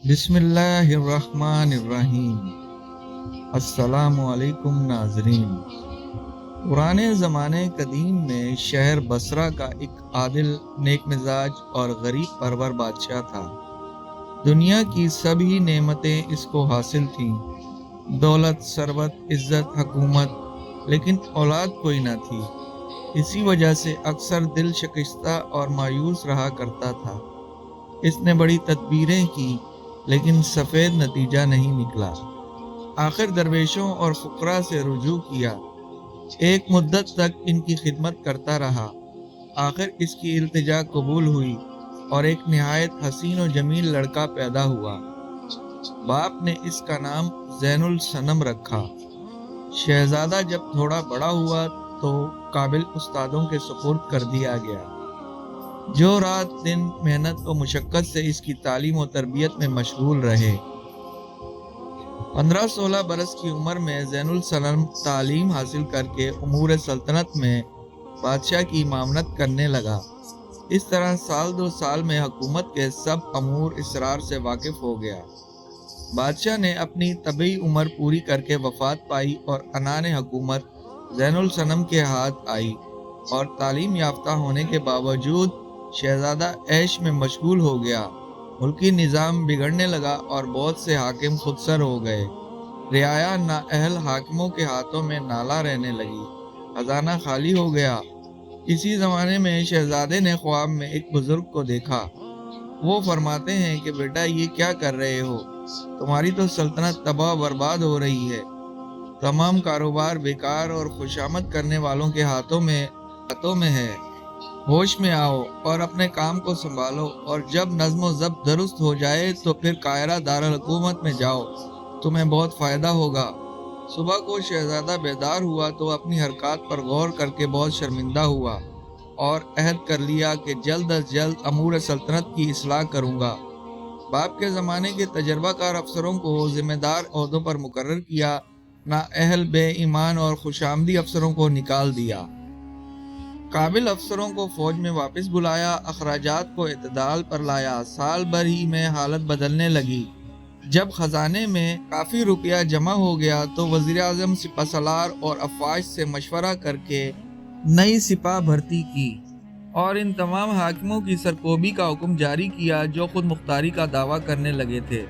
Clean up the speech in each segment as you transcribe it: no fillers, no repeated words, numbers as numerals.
بسم اللہ الرحمن الرحیم۔ السلام علیکم ناظرین۔ پرانے زمانے قدیم میں شہر بصرہ کا ایک عادل، نیک مزاج اور غریب پرور بادشاہ تھا۔ دنیا کی سبھی نعمتیں اس کو حاصل تھیں، دولت، ثروت، عزت، حکومت، لیکن اولاد کوئی نہ تھی۔ اسی وجہ سے اکثر دل شکستہ اور مایوس رہا کرتا تھا۔ اس نے بڑی تدبیریں کی لیکن سفید نتیجہ نہیں نکلا۔ آخر درویشوں اور فقراء سے رجوع کیا۔ ایک مدت تک ان کی خدمت کرتا رہا۔ آخر اس کی التجا قبول ہوئی اور ایک نہایت حسین و جمیل لڑکا پیدا ہوا۔ باپ نے اس کا نام زین الصنم رکھا۔ شہزادہ جب تھوڑا بڑا ہوا تو قابل استادوں کے سپرد کر دیا گیا، جو رات دن محنت و مشقت سے اس کی تعلیم و تربیت میں مشغول رہے۔ 15-16 برس کی عمر میں زین الصنم تعلیم حاصل کر کے امور سلطنت میں بادشاہ کی معاونت کرنے لگا۔ اس طرح سال 2 سال میں حکومت کے سب امور اسرار سے واقف ہو گیا۔ بادشاہ نے اپنی طبعی عمر پوری کر کے وفات پائی اور عنان حکومت زین الصنم کے ہاتھ آئی، اور تعلیم یافتہ ہونے کے باوجود شہزادہ عیش میں مشغول ہو گیا۔ ملکی نظام بگڑنے لگا اور بہت سے حاکم خودسر ہو گئے۔ رعایا نااہل حاکموں کے ہاتھوں میں نالا رہنے لگی، خزانہ خالی ہو گیا۔ اسی زمانے میں شہزادے نے خواب میں ایک بزرگ کو دیکھا۔ وہ فرماتے ہیں کہ بیٹا، یہ کیا کر رہے ہو؟ تمہاری تو سلطنت تباہ و برباد ہو رہی ہے۔ تمام کاروبار بیکار اور خوشامد کرنے والوں کے ہاتھوں میں ہے۔ ہوش میں آؤ اور اپنے کام کو سنبھالو، اور جب نظم و ضبط درست ہو جائے تو پھر قاہرہ دارالحکومت میں جاؤ، تمہیں بہت فائدہ ہوگا۔ صبح کو شہزادہ بیدار ہوا تو اپنی حرکات پر غور کر کے بہت شرمندہ ہوا اور عہد کر لیا کہ جلد از جلد امور سلطنت کی اصلاح کروں گا۔ باپ کے زمانے کے تجربہ کار افسروں کو ذمہ دار عہدوں پر مقرر کیا، نااہل، بے ایمان اور خوش آمدی افسروں کو نکال دیا۔ قابل افسروں کو فوج میں واپس بلایا، اخراجات کو اعتدال پر لایا۔ سال بھر ہی میں حالت بدلنے لگی۔ جب خزانے میں کافی روپیہ جمع ہو گیا تو وزیر اعظم سپہ سالار اور افواج سے مشورہ کر کے نئی سپاہ بھرتی کی اور ان تمام حاکموں کی سرکوبی کا حکم جاری کیا جو خود مختاری کا دعویٰ کرنے لگے تھے۔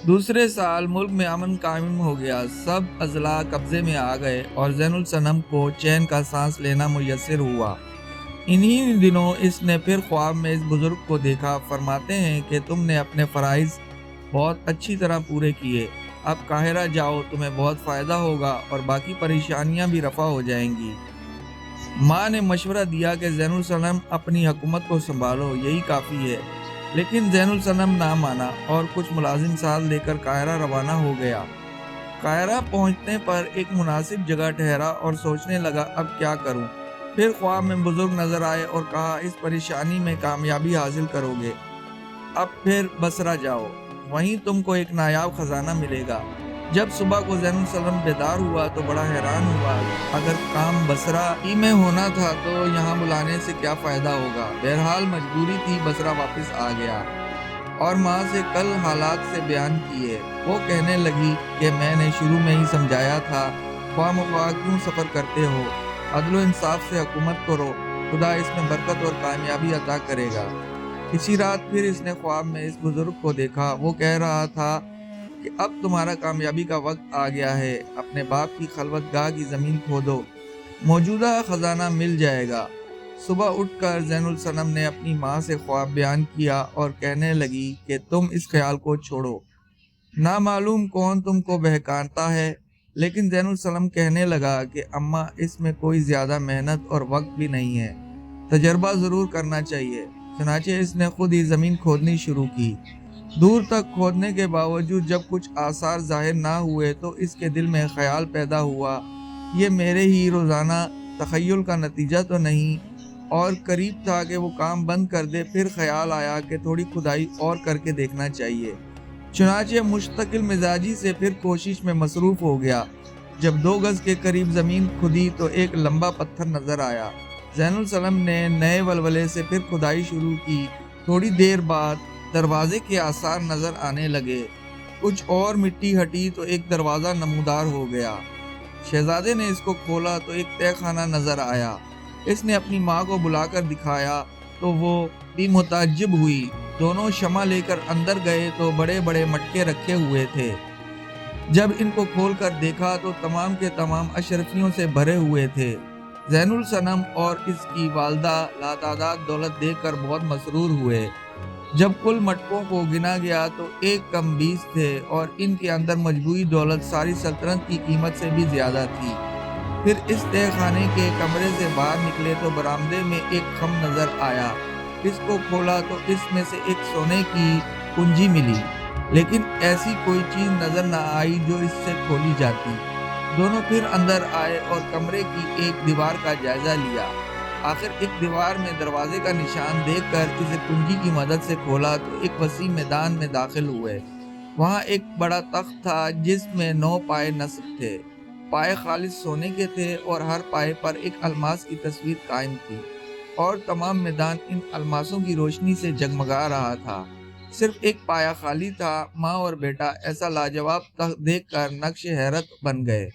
دوسرے سال ملک میں امن قائم ہو گیا، سب اضلاع قبضے میں آ گئے اور زین الصنم کو چین کا سانس لینا میسر ہوا۔ انہی دنوں اس نے پھر خواب میں اس بزرگ کو دیکھا۔ فرماتے ہیں کہ تم نے اپنے فرائض بہت اچھی طرح پورے کیے، اب قاہرہ جاؤ، تمہیں بہت فائدہ ہوگا اور باقی پریشانیاں بھی رفع ہو جائیں گی۔ ماں نے مشورہ دیا کہ زین الصنم اپنی حکومت کو سنبھالو، یہی کافی ہے، لیکن زین الصنم نہ مانا اور کچھ ملازم ساتھ لے کر قاہرہ روانہ ہو گیا۔ قاہرہ پہنچنے پر ایک مناسب جگہ ٹھہرا اور سوچنے لگا اب کیا کروں۔ پھر خواب میں بزرگ نظر آئے اور کہا اس پریشانی میں کامیابی حاصل کرو گے، اب پھر بصرہ جاؤ، وہیں تم کو ایک نایاب خزانہ ملے گا۔ جب صبح کو زین الصنم بیدار ہوا تو بڑا حیران ہوا، اگر کام بصرہ ہی میں ہونا تھا تو یہاں بلانے سے کیا فائدہ ہوگا۔ بہرحال مجبوری تھی، بصرہ واپس آ گیا اور ماں سے کل حالات سے بیان کیے۔ وہ کہنے لگی کہ میں نے شروع میں ہی سمجھایا تھا، خواہ مخواہ کیوں سفر کرتے ہو، عدل و انصاف سے حکومت کرو، خدا اس میں برکت اور کامیابی عطا کرے گا۔ اسی رات پھر اس نے خواب میں اس بزرگ کو دیکھا۔ وہ کہہ رہا تھا کہ اب تمہارا کامیابی کا وقت آ گیا ہے، اپنے باپ کی خلوت گاہ کی زمین کھودو، موجودہ خزانہ مل جائے گا۔ صبح اٹھ کر زین الصنم نے اپنی ماں سے خواب بیان کیا اور کہنے لگی کہ تم اس خیال کو چھوڑو، نہ معلوم کون تم کو بہکاتا ہے۔ لیکن زین الصنم کہنے لگا کہ اماں، اس میں کوئی زیادہ محنت اور وقت بھی نہیں ہے، تجربہ ضرور کرنا چاہیے۔ چنانچہ اس نے خود ہی زمین کھودنی شروع کی۔ دور تک کھودنے کے باوجود جب کچھ آثار ظاہر نہ ہوئے تو اس کے دل میں خیال پیدا ہوا، یہ میرے ہی روزانہ تخیل کا نتیجہ تو نہیں، اور قریب تھا کہ وہ کام بند کر دے۔ پھر خیال آیا کہ تھوڑی کھدائی اور کر کے دیکھنا چاہیے۔ چنانچہ مشتعل مزاجی سے پھر کوشش میں مصروف ہو گیا۔ جب 2 گز کے قریب زمین کھدی تو ایک لمبا پتھر نظر آیا۔ زین الصنم نے نئے ولولے سے پھر کھدائی شروع کی۔ تھوڑی دیر بعد دروازے کے آثار نظر آنے لگے۔ کچھ اور مٹی ہٹی تو ایک دروازہ نمودار ہو گیا۔ شہزادے نے اس کو کھولا تو ایک تہہ خانہ نظر آیا۔ اس نے اپنی ماں کو بلا کر دکھایا تو وہ بھی متعجب ہوئی۔ دونوں شمع لے کر اندر گئے تو بڑے بڑے مٹکے رکھے ہوئے تھے۔ جب ان کو کھول کر دیکھا تو تمام کے تمام اشرفیوں سے بھرے ہوئے تھے۔ زین الصنم اور اس کی والدہ لاتعداد دولت دیکھ کر بہت مسرور ہوئے۔ جب کل مٹکوں کو گنا گیا تو 1 کم 20 تھے اور ان کے اندر مجموعی دولت ساری سلطنت کی قیمت سے بھی زیادہ تھی۔ پھر اس تہہ خانے کے کمرے سے باہر نکلے تو برآمدے میں ایک خم نظر آیا۔ اس کو کھولا تو اس میں سے ایک سونے کی کنجی ملی، لیکن ایسی کوئی چیز نظر نہ آئی جو اس سے کھولی جاتی۔ دونوں پھر اندر آئے اور کمرے کی ایک دیوار کا جائزہ لیا۔ آخر ایک دیوار میں دروازے کا نشان دیکھ کر اسے کنجی کی مدد سے کھولا تو ایک وسیع میدان میں داخل ہوئے۔ وہاں ایک بڑا تخت تھا جس میں 9 پائے نصب تھے۔ پائے خالص سونے کے تھے اور ہر پائے پر ایک الماس کی تصویر قائم تھی، اور تمام میدان ان الماسوں کی روشنی سے جگمگا رہا تھا۔ صرف ایک پایا خالی تھا۔ ماں اور بیٹا ایسا لاجواب تخت دیکھ کر نقش حیرت بن گئے۔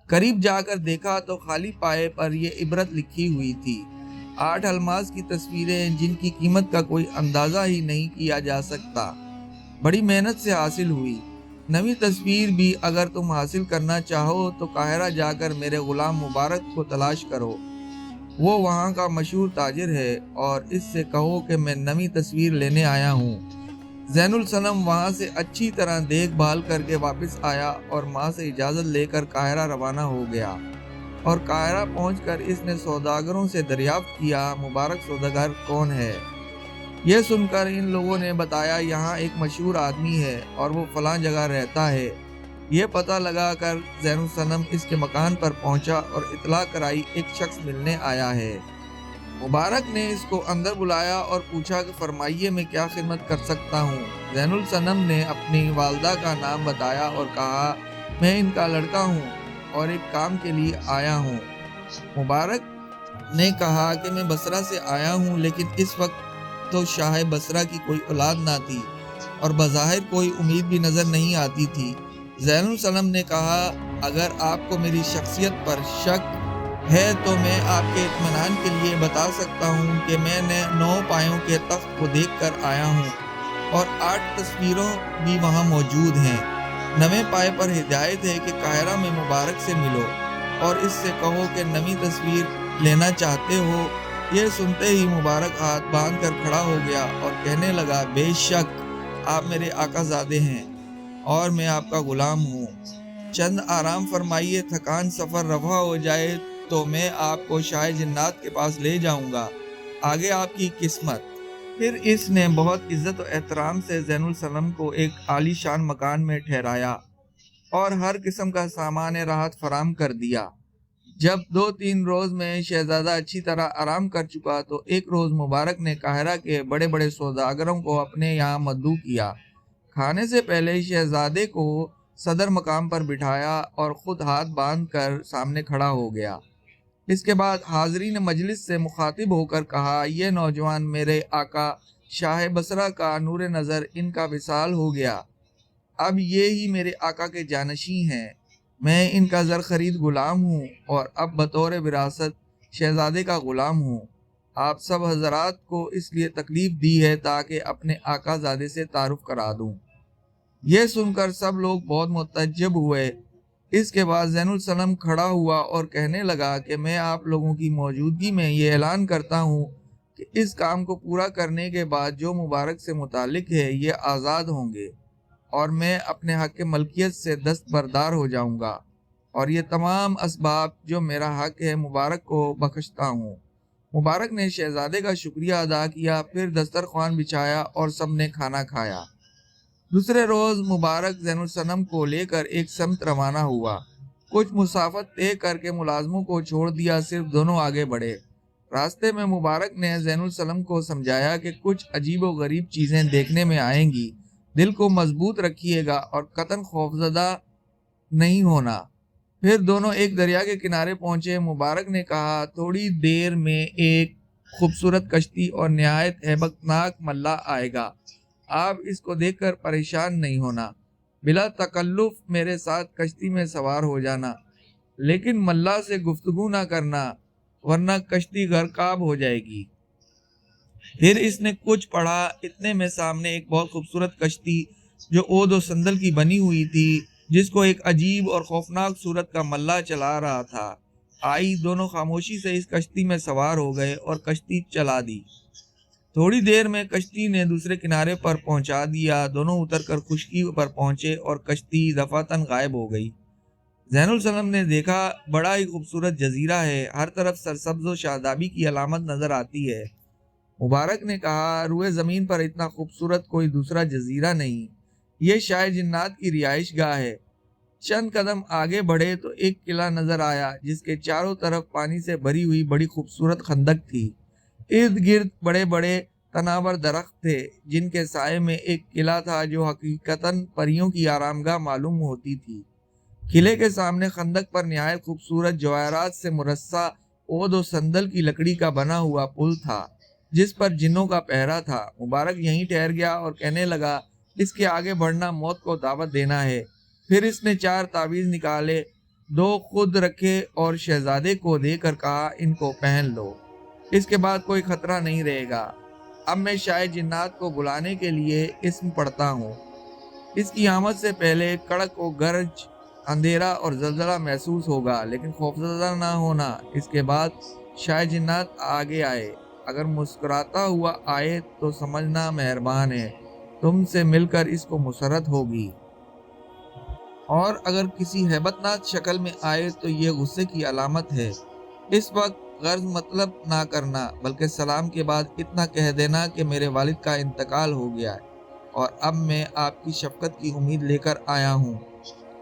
قریب جا کر دیکھا تو خالی پائے پر یہ عبرت لکھی ہوئی تھی۔ 8 الماس کی تصویریں جن کی قیمت کا کوئی اندازہ ہی نہیں کیا جا سکتا، بڑی محنت سے حاصل ہوئی۔ 9ویں تصویر بھی اگر تم حاصل کرنا چاہو تو قاہرہ جا کر میرے غلام مبارک کو تلاش کرو، وہ وہاں کا مشہور تاجر ہے، اور اس سے کہو کہ میں 9ویں تصویر لینے آیا ہوں۔ زین الصنم وہاں سے اچھی طرح دیکھ بھال کر کے واپس آیا اور ماں سے اجازت لے کر قاہرہ روانہ ہو گیا، اور قاہرہ پہنچ کر اس نے سوداگروں سے دریافت کیا مبارک سوداگر کون ہے۔ یہ سن کر ان لوگوں نے بتایا یہاں ایک مشہور آدمی ہے اور وہ فلاں جگہ رہتا ہے۔ یہ پتہ لگا کر زین الصنم اس کے مکان پر پہنچا اور اطلاع کرائی ایک شخص ملنے آیا ہے۔ مبارک نے اس کو اندر بلایا اور پوچھا کہ فرمائیے میں کیا خدمت کر سکتا ہوں۔ زین الصنم نے اپنی والدہ کا نام بتایا اور کہا میں ان کا لڑکا ہوں اور ایک کام کے لیے آیا ہوں۔ مبارک نے کہا کہ میں بصرہ سے آیا ہوں، لیکن اس وقت تو شاہ بصرہ کی کوئی اولاد نہ تھی اور بظاہر کوئی امید بھی نظر نہیں آتی تھی۔ زین الصنم نے کہا اگر آپ کو میری شخصیت پر شک ہے تو میں آپ کے اطمینان کے لیے بتا سکتا ہوں کہ میں نے 9 پایوں کے تخت کو دیکھ کر آیا ہوں اور 8 تصویروں بھی وہاں موجود ہیں۔ 9ویں پائے پر ہدایت ہے کہ قاہرہ میں مبارک سے ملو اور اس سے کہو کہ 9ویں تصویر لینا چاہتے ہو۔ یہ سنتے ہی مبارک ہاتھ باندھ کر کھڑا ہو گیا اور کہنے لگا بے شک آپ میرے آقا زادے ہیں اور میں آپ کا غلام ہوں۔ چند آرام فرمائیے، تھکان سفر رفع ہو جائے تو میں آپ کو شاہ جنات کے پاس لے جاؤں گا، آگے آپ کی قسمت۔ پھر اس نے بہت عزت و احترام سے زین الصنم کو ایک عالی شان مکان میں ٹھہرایا اور ہر قسم کا سامان راحت فراہم کر دیا۔ جب 2-3 روز میں شہزادہ اچھی طرح آرام کر چکا تو ایک روز مبارک نے قاہرہ کے بڑے بڑے سوداگروں کو اپنے یہاں مدعو کیا۔ کھانے سے پہلے شہزادے کو صدر مقام پر بٹھایا اور خود ہاتھ باندھ کر سامنے کھڑا ہو گیا۔ اس کے بعد حاضرین مجلس سے مخاطب ہو کر کہا یہ نوجوان میرے آقا شاہ بصرہ کا نور نظر ان کا وصال ہو گیا، اب یہ ہی میرے آقا کے جانشین ہیں۔ میں ان کا زر خرید غلام ہوں اور اب بطور وراثت شہزادے کا غلام ہوں۔ آپ سب حضرات کو اس لیے تکلیف دی ہے تاکہ اپنے آقا زادے سے تعارف کرا دوں۔ یہ سن کر سب لوگ بہت متعجب ہوئے۔ اس کے بعد زین الصنم کھڑا ہوا اور کہنے لگا کہ میں آپ لوگوں کی موجودگی میں یہ اعلان کرتا ہوں کہ اس کام کو پورا کرنے کے بعد جو مبارک سے متعلق ہے یہ آزاد ہوں گے اور میں اپنے حق ملکیت سے دستبردار ہو جاؤں گا، اور یہ تمام اسباب جو میرا حق ہے مبارک کو بخشتا ہوں۔ مبارک نے شہزادے کا شکریہ ادا کیا، پھر دسترخوان بچھایا اور سب نے کھانا کھایا۔ دوسرے روز مبارک زین الصنم کو لے کر ایک سمت روانہ ہوا۔ کچھ مسافت طے کر کے ملازموں کو چھوڑ دیا، صرف دونوں آگے بڑھے۔ راستے میں مبارک نے زین الصنم کو سمجھایا کہ کچھ عجیب و غریب چیزیں دیکھنے میں آئیں گی، دل کو مضبوط رکھیے گا اور قطعاً خوفزدہ نہیں ہونا۔ پھر دونوں ایک دریا کے کنارے پہنچے۔ مبارک نے کہا تھوڑی دیر میں ایک خوبصورت کشتی اور نہایت ہیبتناک ملا آئے گا۔ آپ اس کو دیکھ کر پریشان نہیں ہونا، بلا تکلف میرے ساتھ کشتی میں سوار ہو جانا، لیکن ملا سے گفتگو نہ کرنا ورنہ کشتی غرقاب ہو جائے گی۔ پھر اس نے کچھ پڑھا، اتنے میں سامنے ایک بہت خوبصورت کشتی جو عود و صندل کی بنی ہوئی تھی، جس کو ایک عجیب اور خوفناک صورت کا ملا چلا رہا تھا، آئی۔ دونوں خاموشی سے اس کشتی میں سوار ہو گئے اور کشتی چلا دی۔ تھوڑی دیر میں کشتی نے دوسرے کنارے پر پہنچا دیا۔ دونوں اتر کر خشکی پر پہنچے اور کشتی دفعتاً غائب ہو گئی۔ زین السلام نے دیکھا، بڑا ہی خوبصورت جزیرہ ہے، ہر طرف سرسبز و شادابی کی علامت نظر آتی ہے۔ مبارک نے کہا، روئے زمین پر اتنا خوبصورت کوئی دوسرا جزیرہ نہیں، یہ شاید جنات کی رہائش گاہ ہے۔ چند قدم آگے بڑھے تو ایک قلعہ نظر آیا جس کے چاروں طرف پانی سے بھری ہوئی بڑی خوبصورت خندق تھی۔ ارد گرد بڑے بڑے تناور درخت تھے جن کے سائے میں ایک قلعہ تھا جو حقیقتاً پریوں کی آرامگاہ معلوم ہوتی تھی۔ قلعے کے سامنے خندق پر نہایت خوبصورت جواہرات سے مرصع عود و صندل کی لکڑی کا بنا ہوا پل تھا جس پر جنوں کا پہرا تھا۔ مبارک یہیں ٹھہر گیا اور کہنے لگا، اس کے آگے بڑھنا موت کو دعوت دینا ہے۔ پھر اس نے 4 تعویذ نکالے، 2 خود رکھے اور شہزادے کو دے کر کہا، ان کو پہن لو، اس کے بعد کوئی خطرہ نہیں رہے گا۔ اب میں شاید جنات کو بلانے کے لیے اسم پڑھتا ہوں۔ اس کی آمد سے پہلے کڑک و گرج، اندھیرا اور زلزلہ محسوس ہوگا، لیکن خوفزدہ نہ ہونا۔ اس کے بعد شاید جنات آگے آئے، اگر مسکراتا ہوا آئے تو سمجھنا مہربان ہے، تم سے مل کر اس کو مسرت ہوگی، اور اگر کسی ہیبتناک شکل میں آئے تو یہ غصے کی علامت ہے۔ اس وقت غرض مطلب نہ کرنا، بلکہ سلام کے بعد اتنا کہہ دینا کہ میرے والد کا انتقال ہو گیا ہے اور اب میں آپ کی شفقت کی امید لے کر آیا ہوں۔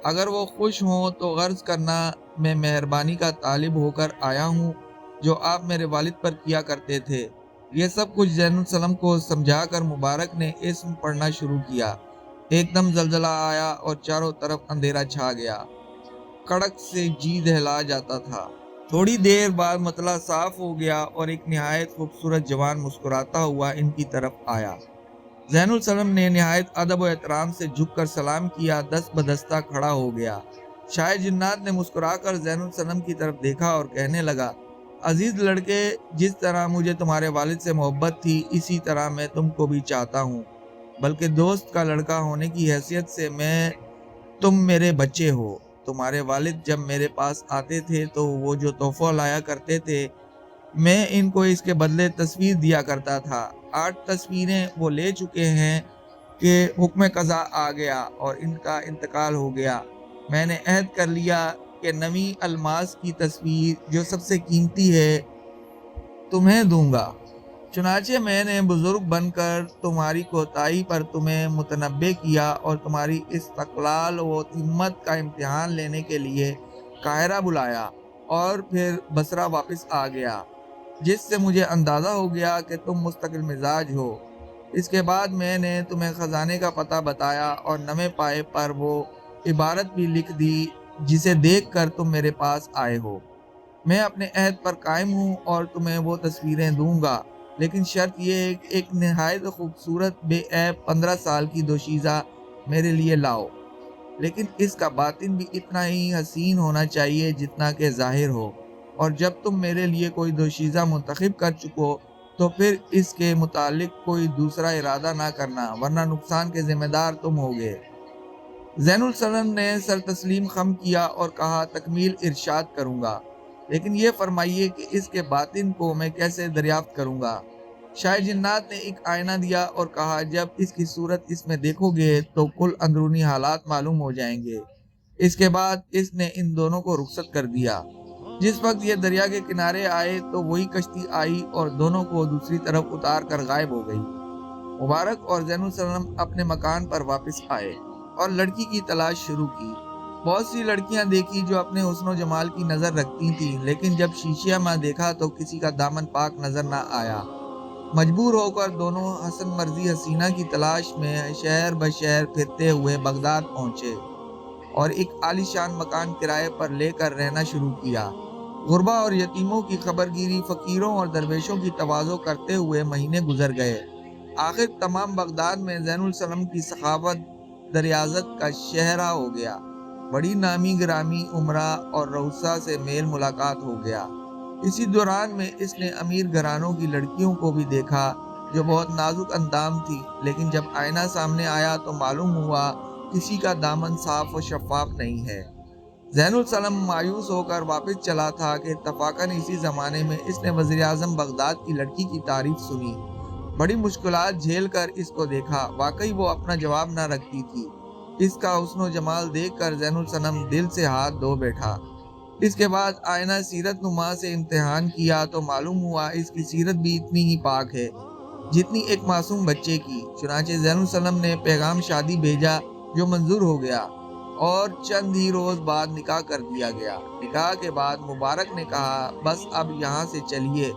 اگر وہ خوش ہوں تو غرض کرنا میں مہربانی کا طالب ہو کر آیا ہوں جو آپ میرے والد پر کیا کرتے تھے۔ یہ سب کچھ زین السلام کو سمجھا کر مبارک نے اسم پڑھنا شروع کیا۔ ایک دم زلزلہ آیا اور چاروں طرف اندھیرا چھا گیا، کڑک سے جی دہلا جاتا تھا۔ تھوڑی دیر بعد مطلع صاف ہو گیا اور ایک نہایت خوبصورت جوان مسکراتا ہوا ان کی طرف آیا۔ زین السلام نے نہایت ادب و احترام سے جھک کر سلام کیا، دست بدستہ کھڑا ہو گیا۔ شاہ جنات نے مسکرا کر زین السلام کی طرف دیکھا اور کہنے لگا، عزیز لڑکے، جس طرح مجھے تمہارے والد سے محبت تھی اسی طرح میں تم کو بھی چاہتا ہوں، بلکہ دوست کا لڑکا ہونے کی حیثیت سے تم میرے بچے ہو۔ تمہارے والد جب میرے پاس آتے تھے تو وہ جو تحفہ لایا کرتے تھے میں ان کو اس کے بدلے تصویر دیا کرتا تھا۔ 8 تصویریں وہ لے چکے ہیں کہ حکم قضا آ گیا اور ان کا انتقال ہو گیا۔ میں نے عہد کر لیا کہ نویں الماس کی تصویر جو سب سے قیمتی ہے تمہیں دوں گا۔ چنانچہ میں نے بزرگ بن کر تمہاری کوتاہی پر تمہیں متنبہ کیا اور تمہاری استقلال و ہمت کا امتحان لینے کے لیے قاہرہ بلایا اور پھر بصرہ واپس آ گیا، جس سے مجھے اندازہ ہو گیا کہ تم مستقل مزاج ہو۔ اس کے بعد میں نے تمہیں خزانے کا پتہ بتایا اور نویں پائے پر وہ عبارت بھی لکھ دی جسے دیکھ کر تم میرے پاس آئے ہو۔ میں اپنے عہد پر قائم ہوں اور تمہیں وہ تصویریں دوں گا، لیکن شرط یہ ہے کہ ایک نہایت خوبصورت بے عیب 15 سال کی دوشیزہ میرے لیے لاؤ، لیکن اس کا باطن بھی اتنا ہی حسین ہونا چاہیے جتنا کہ ظاہر ہو، اور جب تم میرے لیے کوئی دوشیزہ منتخب کر چکو تو پھر اس کے متعلق کوئی دوسرا ارادہ نہ کرنا، ورنہ نقصان کے ذمہ دار تم ہوگے۔ زین السلام نے سر تسلیم خم کیا اور کہا، تکمیل ارشاد کروں گا، لیکن یہ فرمائیے کہ اس کے باطن کو میں کیسے دریافت کروں گا؟ شاہ جنات نے ایک آئینہ دیا اور کہا، جب اس کی صورت اس میں دیکھو گے تو کل اندرونی حالات معلوم ہو جائیں گے۔ اس کے بعد اس نے ان دونوں کو رخصت کر دیا۔ جس وقت یہ دریا کے کنارے آئے تو وہی کشتی آئی اور دونوں کو دوسری طرف اتار کر غائب ہو گئی۔ مبارک اور زین السلام اپنے مکان پر واپس آئے اور لڑکی کی تلاش شروع کی۔ بہت سی لڑکیاں دیکھی جو اپنے حسن و جمال کی نظر رکھتی تھیں، لیکن جب شیشے میں دیکھا تو کسی کا دامن پاک نظر نہ آیا۔ مجبور ہو کر دونوں حسن مرضی حسینہ کی تلاش میں شہر بشہر پھرتے ہوئے بغداد پہنچے اور ایک عالی شان مکان کرائے پر لے کر رہنا شروع کیا۔ غربا اور یتیموں کی خبرگیری، فقیروں اور درویشوں کی تواضع کرتے ہوئے مہینے گزر گئے۔ آخر تمام بغداد میں زین السلم کی سخاوت دریازت کا شہرہ ہو گیا۔ بڑی نامی گرامی عمرہ اور رؤسا سے میل ملاقات ہو گیا۔ اسی دوران میں اس نے امیر گھرانوں کی لڑکیوں کو بھی دیکھا جو بہت نازک اندام تھی، لیکن جب آئینہ سامنے آیا تو معلوم ہوا کسی کا دامن صاف و شفاف نہیں ہے۔ زین السلم مایوس ہو کر واپس چلا تھا کہ اتفاقاً اسی زمانے میں اس نے وزیر اعظم بغداد کی لڑکی کی تعریف سنی۔ بڑی مشکلات جھیل کر اس کو دیکھا، واقعی وہ اپنا جواب نہ رکھتی تھی۔ اس کا حسن و جمال دیکھ کر زین السلم دل سے ہاتھ دھو بیٹھا۔ اس کے بعد آئینہ سیرت نما سے امتحان کیا تو معلوم ہوا اس کی سیرت بھی اتنی ہی پاک ہے جتنی ایک معصوم بچے کی۔ چنانچہ زین السلم نے پیغام شادی بھیجا جو منظور ہو گیا اور چند ہی روز بعد نکاح کر دیا گیا۔ نکاح کے بعد مبارک نے کہا، بس اب یہاں سے چلیے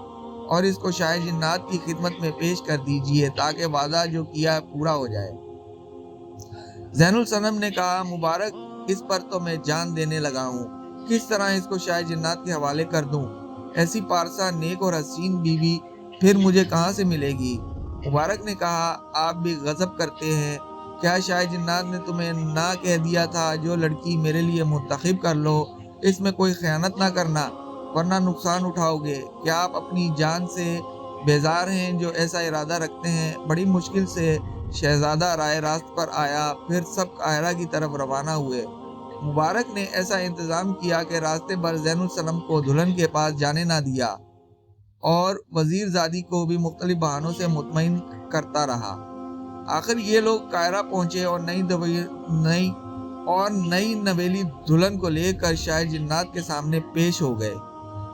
اور اس کو شاہ جنات کی خدمت میں پیش کر دیجیے تاکہ وعدہ جو کیا پورا ہو جائے۔ زین السلم نے کہا، مبارک، اس پر تو میں جان دینے لگا ہوں، کس طرح اس کو شاہ جنات کے حوالے کر دوں؟ ایسی پارسا نیک اور حسین بیوی پھر مجھے کہاں سے ملے گی؟ مبارک نے کہا، آپ بھی غضب کرتے ہیں۔ کیا شاہ جنات نے تمہیں نہ کہہ دیا تھا جو لڑکی میرے لیے منتخب کر لو، اس میں کوئی خیانت نہ کرنا ورنہ نقصان اٹھاؤ گے؟ کیا آپ اپنی جان سے بیزار ہیں جو ایسا ارادہ رکھتے ہیں؟ بڑی مشکل سے شہزادہ رائے راست پر آیا، پھر سب قاہرہ کی طرف روانہ ہوئے۔ مبارک نے ایسا انتظام کیا کہ راستے بھر زین السلم کو دلہن کے پاس جانے نہ دیا اور وزیر زادی کو بھی مختلف بہانوں سے مطمئن کرتا رہا۔ آخر یہ لوگ قاہرہ پہنچے اور نئی نویلی دلہن کو لے کر شاہ جنات کے سامنے پیش ہو گئے۔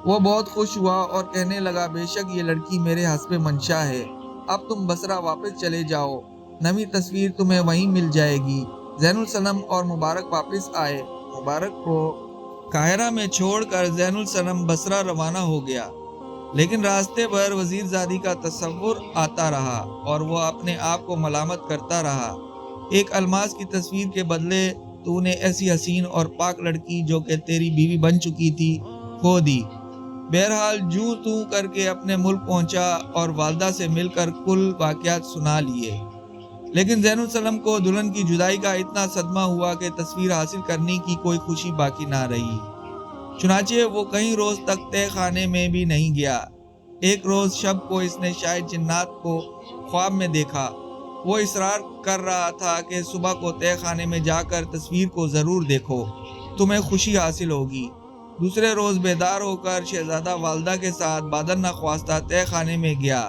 وہ بہت خوش ہوا اور کہنے لگا، بے شک یہ لڑکی میرے حسب منشا ہے، اب تم بصرہ واپس چلے جاؤ، نئی تصویر تمہیں وہیں مل جائے گی۔ زین السلم اور مبارک واپس آئے۔ مبارک کو قاہرہ میں چھوڑ کر زین السلم بصرہ روانہ ہو گیا، لیکن راستے بھر وزیر زادی کا تصور آتا رہا اور وہ اپنے آپ کو ملامت کرتا رہا، ایک الماس کی تصویر کے بدلے تو نے ایسی حسین اور پاک لڑکی جو کہ تیری بیوی بن چکی تھی کھو دی۔ بہرحال جوں توں کر کے اپنے ملک پہنچا اور والدہ سے مل کر کل واقعات سنا لیے، لیکن زین السلم کو دلہن کی جدائی کا اتنا صدمہ ہوا کہ تصویر حاصل کرنے کی کوئی خوشی باقی نہ رہی۔ چنانچہ وہ کئی روز تک تہہ خانے میں بھی نہیں گیا۔ ایک روز شب کو اس نے شاہ جنات کو خواب میں دیکھا۔ وہ اصرار کر رہا تھا کہ صبح کو تہہ خانے میں جا کر تصویر کو ضرور دیکھو، تمہیں خوشی حاصل ہوگی۔ دوسرے روز بیدار ہو کر شہزادہ والدہ کے ساتھ بادر نخواستہ تہہ خانے میں گیا۔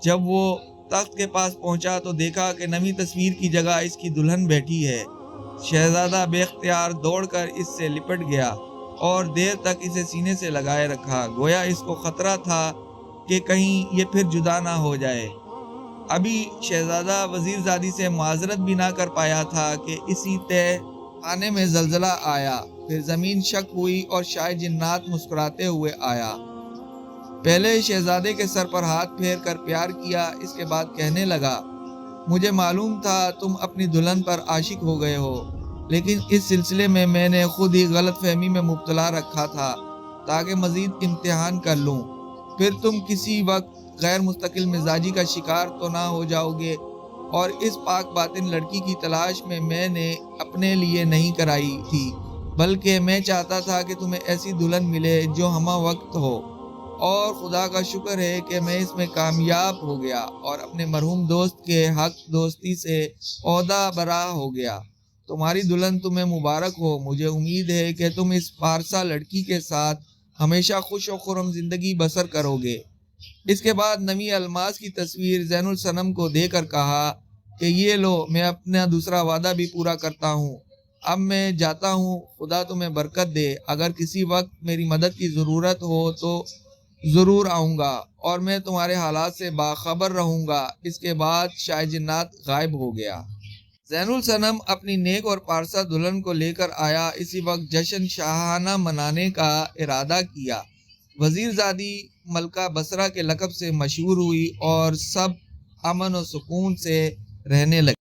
جب وہ تخت کے پاس پہنچا تو دیکھا کہ نئی تصویر کی جگہ اس کی دلہن بیٹھی ہے۔ شہزادہ بے اختیار دوڑ کر اس سے لپٹ گیا اور دیر تک اسے سینے سے لگائے رکھا، گویا اس کو خطرہ تھا کہ کہیں یہ پھر جدا نہ ہو جائے۔ ابھی شہزادہ وزیر زادی سے معذرت بھی نہ کر پایا تھا کہ اسی تہہ خانے میں زلزلہ آیا، پھر زمین شک ہوئی اور شاہ جنات مسکراتے ہوئے آیا۔ پہلے شہزادے کے سر پر ہاتھ پھیر کر پیار کیا، اس کے بعد کہنے لگا، مجھے معلوم تھا تم اپنی دلہن پر عاشق ہو گئے ہو، لیکن اس سلسلے میں نے خود ہی غلط فہمی میں مبتلا رکھا تھا تاکہ مزید امتحان کر لوں، پھر تم کسی وقت غیر مستقل مزاجی کا شکار تو نہ ہو جاؤ گے، اور اس پاک باطن لڑکی کی تلاش میں نے اپنے لیے نہیں کرائی تھی، بلکہ میں چاہتا تھا کہ تمہیں ایسی دلہن ملے جو ہمہ وقت ہو، اور خدا کا شکر ہے کہ میں اس میں کامیاب ہو گیا اور اپنے مرحوم دوست کے حق دوستی سے عہدہ برا ہو گیا۔ تمہاری دلہن تمہیں مبارک ہو، مجھے امید ہے کہ تم اس پارسا لڑکی کے ساتھ ہمیشہ خوش و خرم زندگی بسر کرو گے۔ اس کے بعد نویں الماس کی تصویر زین السلم کو دے کر کہا کہ یہ لو، میں اپنا دوسرا وعدہ بھی پورا کرتا ہوں، اب میں جاتا ہوں، خدا تمہیں برکت دے، اگر کسی وقت میری مدد کی ضرورت ہو تو ضرور آؤں گا اور میں تمہارے حالات سے باخبر رہوں گا۔ اس کے بعد شاہ جنات غائب ہو گیا۔ زین السلم اپنی نیک اور پارسا دلہن کو لے کر آیا۔ اسی وقت جشن شاہانہ منانے کا ارادہ کیا۔ وزیر زادی ملکہ بصرہ کے لقب سے مشہور ہوئی اور سب امن و سکون سے رہنے لگے۔